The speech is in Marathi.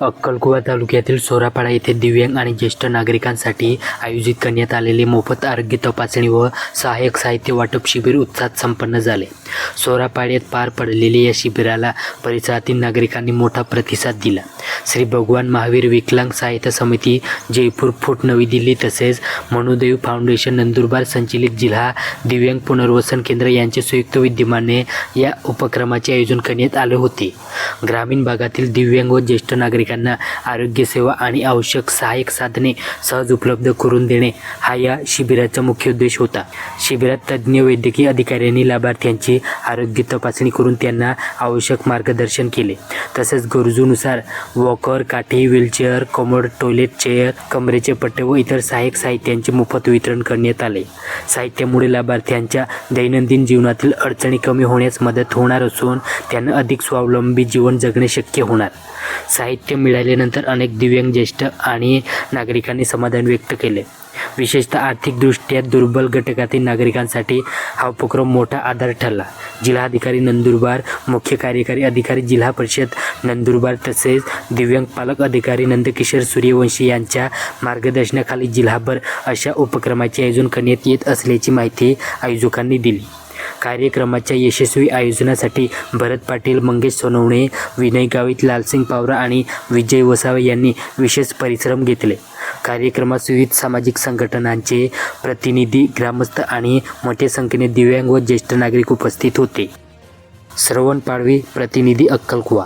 अक्कलकुवा तालुक्यातील सोरापाडा येथे दिव्यांग आणि ज्येष्ठ नागरिकांसाठी आयोजित करण्यात आलेले मोफत आरोग्य तपासणी व सहाय्यक साहित्य वाटप शिबिर उत्साहात संपन्न झाले. सोरापाड्यात पार पडलेल्या या शिबिराला परिसरातील नागरिकांनी मोठा प्रतिसाद दिला. श्री भगवान महावीर विकलांग सहायता समिती जयपूर फूट नवी दिल्ली तसेच मनोदेव फाउंडेशन नंदुरबार संचलित जिल्हा दिव्यांग पुनर्वसन केंद्र यांचे संयुक्त विद्यमाने या उपक्रमाचे आयोजन करण्यात आले होते. ग्रामीण भागातील दिव्यांग व ज्येष्ठ नागरिकांना आरोग्य सेवा आणि आवश्यक सहाय्यक साधने सहज उपलब्ध करून देणे हा या शिबिराचा मुख्य उद्देश होता. शिबिरात तज्ज्ञ वैद्यकीय अधिकाऱ्यांनी लाभार्थ्यांची आरोग्य तपासणी करून त्यांना आवश्यक मार्गदर्शन केले. तसेच गरजूनुसार वॉकर, काठी, व्हीलचेअर, कमोड, टॉयलेट चेअर, कमरेचे पट्टे व इतर सहाय्यक साहित्यांचे मोफत वितरण करण्यात आले. साहित्यामुळे लाभार्थ्यांच्या दैनंदिन जीवनातील अडचणी कमी होण्यास मदत होणार असून त्यांना अधिक स्वावलंबी जीवन जगणे शक्य होणार. साहित्य मिळाल्यानंतर अनेक दिव्यांग ज्येष्ठ आणि नागरिकांनी समाधान व्यक्त केले. विशेषतः आर्थिकदृष्ट्या दुर्बल घटकातील नागरिकांसाठी हा उपक्रम मोठा आधार ठरला. जिल्हाधिकारी नंदुरबार, मुख्य कार्यकारी अधिकारी जिल्हा परिषद नंदुरबार तसेच दिव्यांग पालक अधिकारी नंदकिशोर सूर्यवंशी यांच्या मार्गदर्शनाखाली जिल्हाभर अशा उपक्रमाचे आयोजन करण्यात येत असल्याची माहिती आयोजकांनी दिली. कार्यक्रमाच्या यशस्वी आयोजनासाठी भरत पाटील, मंगेश सोनवणे, विनय गावित, लालसिंग पावरा आणि विजय वसावे यांनी विशेष परिश्रम घेतले. कार्यक्रमात विविध सामाजिक संघटनांचे प्रतिनिधी, ग्रामस्थ आणि मोठ्या संख्येने दिव्यांग व ज्येष्ठ नागरिक उपस्थित होते. श्रवण पाडवी, प्रतिनिधी, अक्कलकुवा.